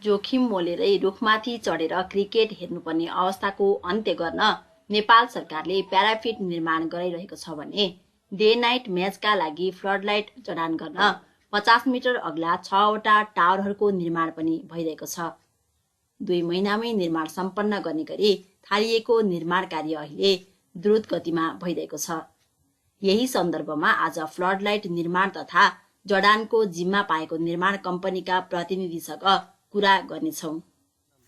जोखिम मोलेरै रुखमाथि चढेर क्रिकेट हेर्नुपर्ने अवस्थाको अन्त्य गर्न नेपाल सरकारले प्यारापेट निर्माण गराइरहेको छ भने डे नाइट म्याचका लागि फ्लडलाइट जडान गर्न 50 मिटर अग्ला 6वटा टावरहरूको निर्माण पनि भइरहेको छ। 2 महिनामै निर्माण सम्पन्न गर्ने गरी थालिएको निर्माण कार्य अहिले द्रुत गतिमा भइरहेको छ। यही सन्दर्भमा आज फ्लडलाइट निर्माण तथा जडानको जिम्मा पाएको निर्माण कम्पनीका प्रतिनिधिसँग कुरा गर्नेछौँ।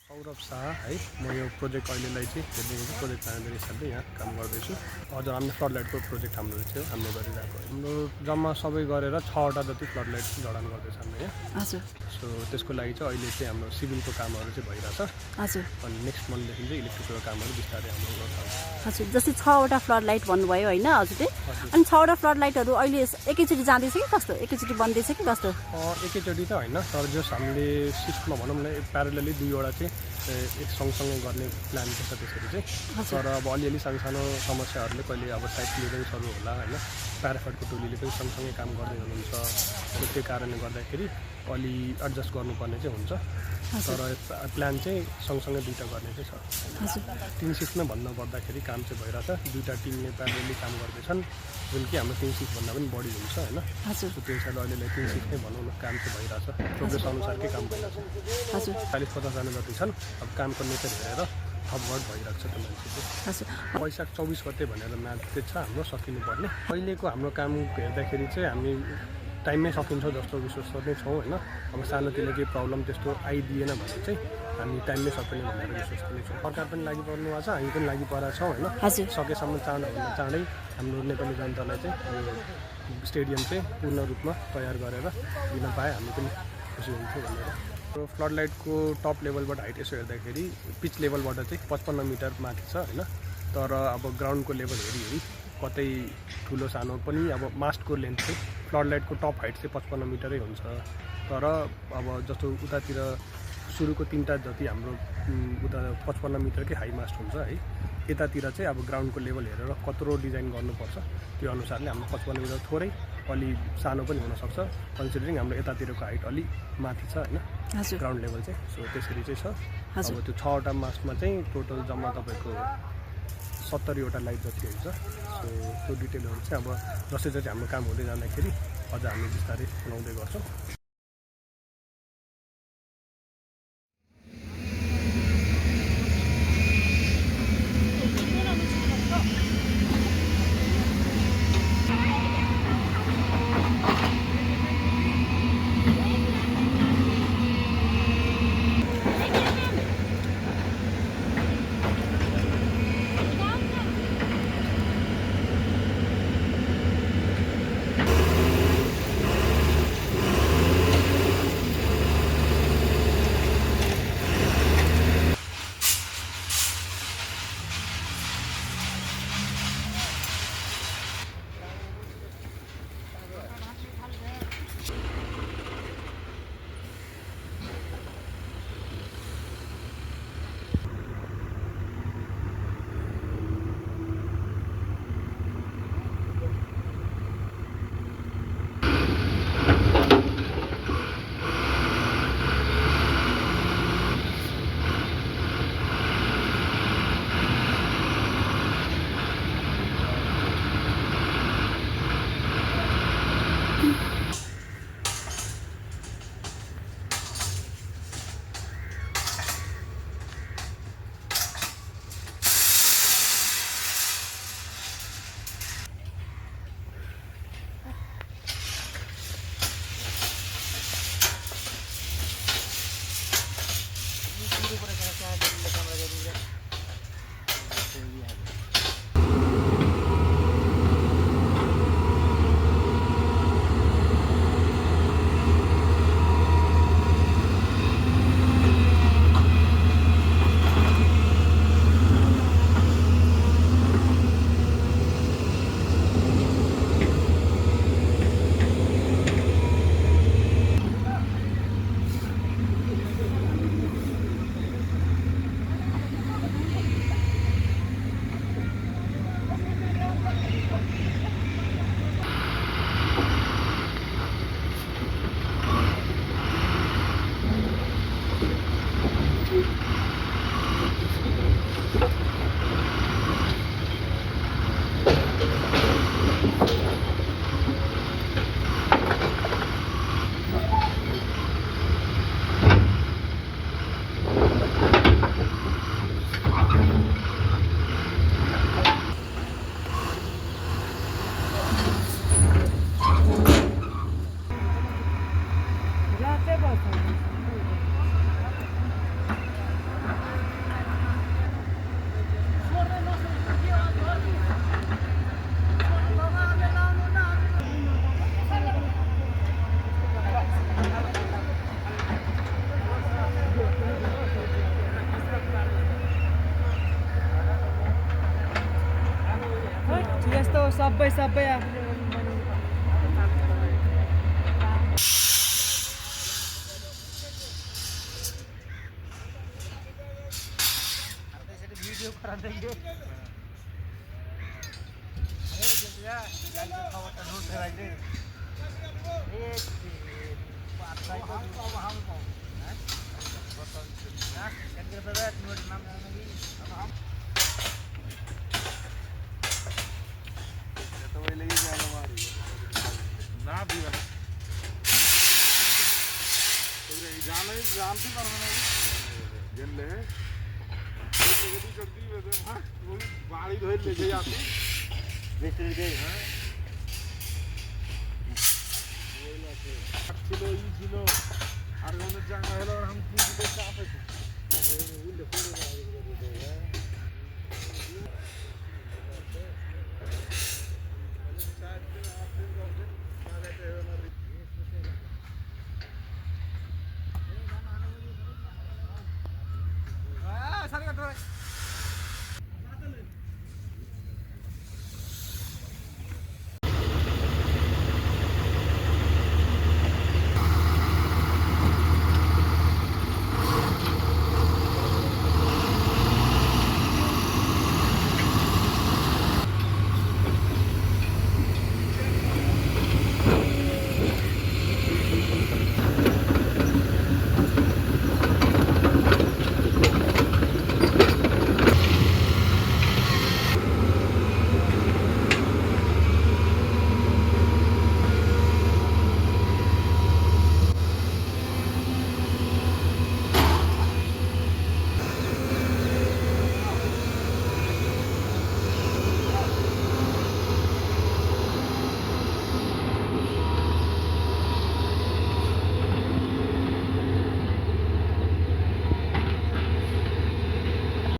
सौरभ शाह है, म यो प्रोजेक्ट अहिलेलाई चाहिँ हेर्दै प्रोजेक्ट म्यानेजर हिसाबले यहाँ काम गर्दैछु। हजुर, हामीले फ्लडलाइटको प्रोजेक्ट हाम्रो थियो, हामीले गरिरहेको। हाम्रो जम्मा सबै गरेर 6वटा जति फ्लडलाइट जडान गर्दैछ हामीले यहाँ। हजुर। सो त्यसको लागि चाहिँ अहिले चाहिँ हाम्रो सिभिलको कामहरू चाहिँ भइरहेछ। हजुर। अनि नेक्स्ट मन्थदेखि चाहिँ इलेक्ट्रिकल कामहरू बिस्तारै हाम्रो गर्छ। हजुर, जस्तै 6वटा फ्लडलाइट भन्नुभयो होइन हजुरले? अनि 6वटा फ्लडलाइटहरू अहिले एकैचोटि जाँदैछ कि कस्तो? एकैचोटि बन्दैछ कि कस्तो? एकैचोटि त होइन, तर जस हामीले सिफ्टमा भनौँ न प्यारलली 2वटा चाहिँ एक सँगसँगै गर्ने प्लान छ त्यसरी चाहिँ। तर अब अलिअलि सानो समस्याहरूले कहिले अब साइड क्लियरेन्सहरू होला होइन, प्याराफेटको टोलीले पनि सँगसँगै काम गर्दै हुनुहुन्छ। त्यो कारणले गर्दाखेरि अलि एडजस्ट गर्नुपर्ने चाहिँ हुन्छ। तर प्लान चाहिँ सँगसँगै 2टा गर्ने चाहिँ छ। 3 सिफ्टमा भन्नुपर्दाखेरि काम चाहिँ भइरहेछ। 2टा टिमले प्यारलली काम गर्दैछन्, जुन कि हाम्रो 3 सिफ्टभन्दा पनि बढी हुन्छ होइन। त्यो हिसाबले अहिलेलाई 3 सिफ्टमै भनौँ न, काम चाहिँ भइरहेछ। प्रोग्रेस अनुसारकै काम भइरहेछ। 40-50जना जति छन्। अब कामको नेचर हेरेर थपघट भइरहेको छ त्यो मान्छे चाहिँ। वैशाख 24 गते भनेर म्याच चाहिँ छ हाम्रो सकिनुपर्ने। अहिलेको हाम्रो काम हेर्दाखेरि चाहिँ हामी टाइममै सकिन्छ जस्तो विश्वास नै छौँ होइन। अब सानोतिनो केही प्रब्लम त्यस्तो आइदिएन भने चाहिँ हामी टाइममै सकिने भनेर विश्वास पनि छौँ। सरकार पनि लागि पर्नु भएको छ, हामी पनि लागि परेको छौँ होइन। सकेसम्म चाँडै हाम्रो नेपाली जनतालाई चाहिँ यो स्टेडियम चाहिँ पूर्ण रूपमा तयार गरेर दिन पाए हामी पनि खुसी हुन्थ्यो भनेर। फ्लडलाइटको टप लेभलबाट हाइट यसो हेर्दाखेरि पिच लेभलबाट चाहिँ 55 मिटर माथि छ होइन। तर अब ग्राउन्डको लेभल हेरी कतै ठुलो सानो पनि अब मास्टको लेन्थ चाहिँ फ्लडलाइटको टप हाइट चाहिँ 55 मिटरै हुन्छ। तर अब जस्तो उतातिर सुरुको 3टा जति हाम्रो उता 55 मिटरकै हाई मास्ट हुन्छ है। यतातिर चाहिँ अब ग्राउन्डको लेभल हेरेर कत्रो डिजाइन गर्नुपर्छ त्यो अनुसारले हाम्रो 55 मिटर थोरै अलि सानो पनि हुनसक्छ, कन्सिडरिङ हाम्रो यतातिरको हाइट अलि माथि छ होइन ग्राउन्ड लेभल चाहिँ। सो त्यसरी चाहिँ छ। अब त्यो 6वटा मास्टमा चाहिँ टोटल जम्मा तपाईँको 70वटा लाइट जति हुन्छ। सो त्यो डिटेलहरू चाहिँ अब जस्तै जति हाम्रो काम हुँदै जाँदाखेरि अझ हामी बिस्तारै बनाउँदै गर्छौँ। यस्तो सबै सबै आफ्नो भिडियो कराउँदै